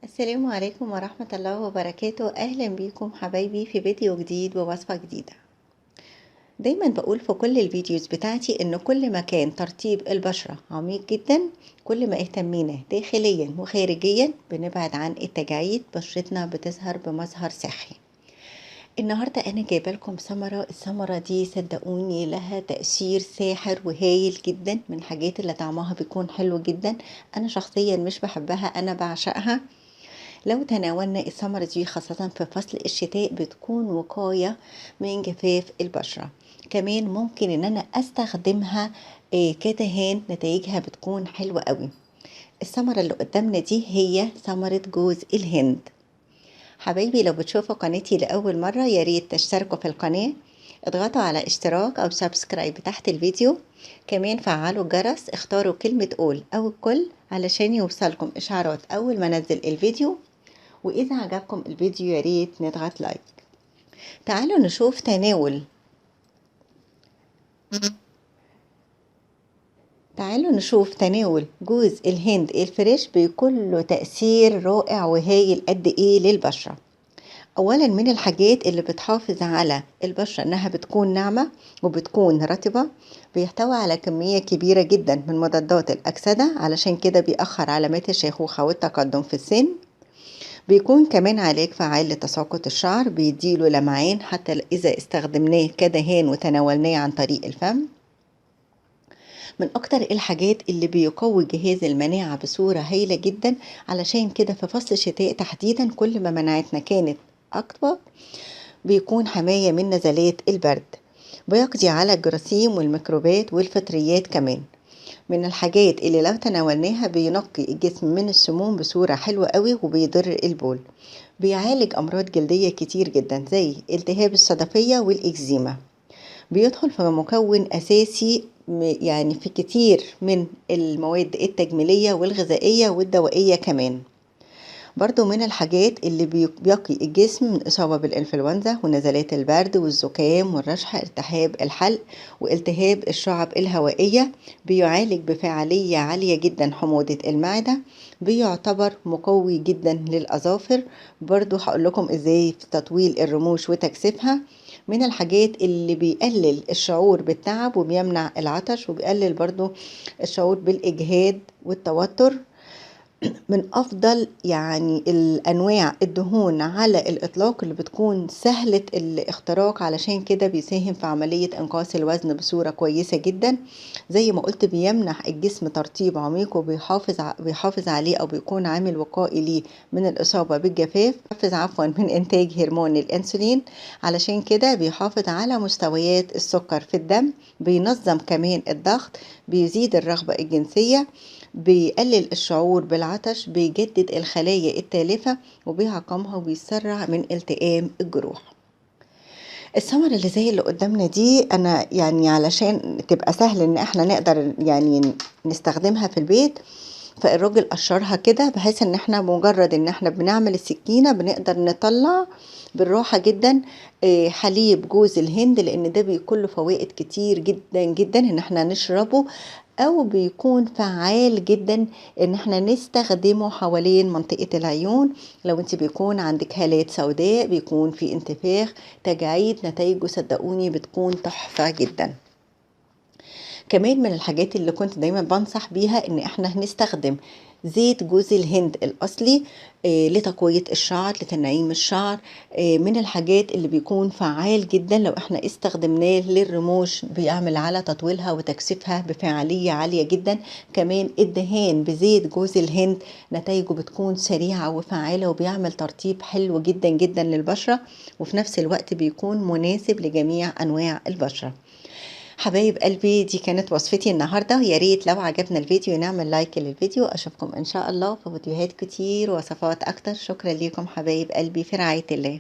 السلام عليكم ورحمة الله وبركاته. أهلا بيكم حبايبي في فيديو جديد ووصفة جديدة. دايما بقول في كل الفيديوز بتاعتي إن كل ما كان ترطيب البشرة عميق جدا كل ما اهتمينا داخليا وخارجيا بنبعد عن التجاعيد، بشرتنا بتظهر بمظهر صحي. النهاردة أنا جايبة لكم الثمرة دي صدقوني لها تأثير ساحر وهايل جدا، من الحاجات اللي طعمها بيكون حلو جدا. أنا شخصيا مش بحبها، أنا بعشقها. لو تناولنا الثمرة دي خاصة في فصل الشتاء بتكون وقاية من جفاف البشرة. كمان ممكن ان انا استخدمها كدهان، نتائجها بتكون حلوة قوي. الثمرة اللي قدامنا دي هي ثمرة جوز الهند. حبايبي لو بتشوفوا قناتي لأول مرة ياريت تشتركوا في القناة، اضغطوا على اشتراك او سبسكرايب تحت الفيديو. كمان فعلوا الجرس، اختاروا كلمة اول او الكل علشان يوصلكم اشعارات اول ما انزل الفيديو. وإذا عجبكم الفيديو ياريت نضغط لايك. تعالوا نشوف تناول جوز الهند الفريش بيكون له تأثير رائع وهايل قد ايه للبشرة. اولا من الحاجات اللي بتحافظ على البشرة انها بتكون ناعمة وبتكون رطبة، بيحتوي على كمية كبيرة جدا من مضادات الأكسدة، علشان كده بيأخر علامات الشيخوخة والتقدم في السن. بيكون كمان علاج فعال لتساقط الشعر، بيديله لمعان حتى إذا استخدمناه كدهان وتناولناه عن طريق الفم. من أكتر الحاجات اللي بيقوي جهاز المناعة بصورة هايلة جدا، علشان كده في فصل الشتاء تحديدا كل ما مناعتنا كانت أكبر بيكون حماية من نزلات البرد. بيقضي على الجراثيم والميكروبات والفطريات. كمان من الحاجات اللي لو تناولناها بينقي الجسم من السموم بصورة حلوة قوي وبيضر البول. بيعالج أمراض جلدية كتير جدا زي التهاب الصدفية والإكزيما. بيدخل في مكون أساسي يعني في كتير من المواد التجميلية والغذائية والدوائية. كمان برضو من الحاجات اللي بيقي الجسم من إصابة بالإنفلونزا ونزلات البرد والزكام والرشح، التهاب الحلق والتهاب الشعب الهوائية. بيعالج بفعالية عالية جدا حموضة المعدة. بيعتبر مقوي جدا للأظافر. برضو هقول لكم ازاي في تطويل الرموش وتكثيفها. من الحاجات اللي بيقلل الشعور بالتعب وبيمنع العطش، وبيقلل برضو الشعور بالإجهاد والتوتر. من أفضل يعني الأنواع الدهون على الإطلاق اللي بتكون سهلة الاختراق، علشان كده بيساهم في عملية إنقاص الوزن بصورة كويسة جدا. زي ما قلت بيمنح الجسم ترطيب عميق وبيحافظ عليه أو بيكون عامل وقائي ليه من الإصابة بالجفاف. بيحافظ من إنتاج هرمون الأنسولين، علشان كده بيحافظ على مستويات السكر في الدم. بينظم كمان الضغط، بيزيد الرغبة الجنسية، بيقلل الشعور بالعطش، بيجدد الخلايا التالفة وبيعقمها وبيسرع من التئام الجروح. الثمرة اللي زي اللي قدامنا دي أنا يعني علشان تبقى سهل إن احنا نقدر يعني نستخدمها في البيت، فالراجل قشرها كده بحيث ان احنا مجرد ان احنا بنعمل السكينة بنقدر نطلع بالراحة جدا حليب جوز الهند، لان ده بيكون له فوائد كتير جدا جدا ان احنا نشربه، او بيكون فعال جدا ان احنا نستخدمه حوالين منطقة العيون. لو انت بيكون عندك هالات سوداء، بيكون في انتفاخ، تجاعيد، نتائجه صدقوني بتكون تحفة جدا. كمان من الحاجات اللي كنت دايما بنصح بيها ان احنا نستخدم زيت جوز الهند الاصلي لتقوية الشعر، لتنعيم الشعر. من الحاجات اللي بيكون فعال جدا لو احنا استخدمناه للرموش، بيعمل على تطويلها وتكثيفها بفعالية عالية جدا. كمان الدهان بزيت جوز الهند نتائجه بتكون سريعة وفعالة، وبيعمل ترطيب حلو جدا جدا للبشرة، وفي نفس الوقت بيكون مناسب لجميع انواع البشرة. حبايب قلبي دي كانت وصفتي النهاردة. يا ريت لو عجبنا الفيديو نعمل لايك للفيديو. اشوفكم ان شاء الله في فيديوهات كتير ووصفات اكتر. شكرا لكم حبايب قلبي، في رعاية الله.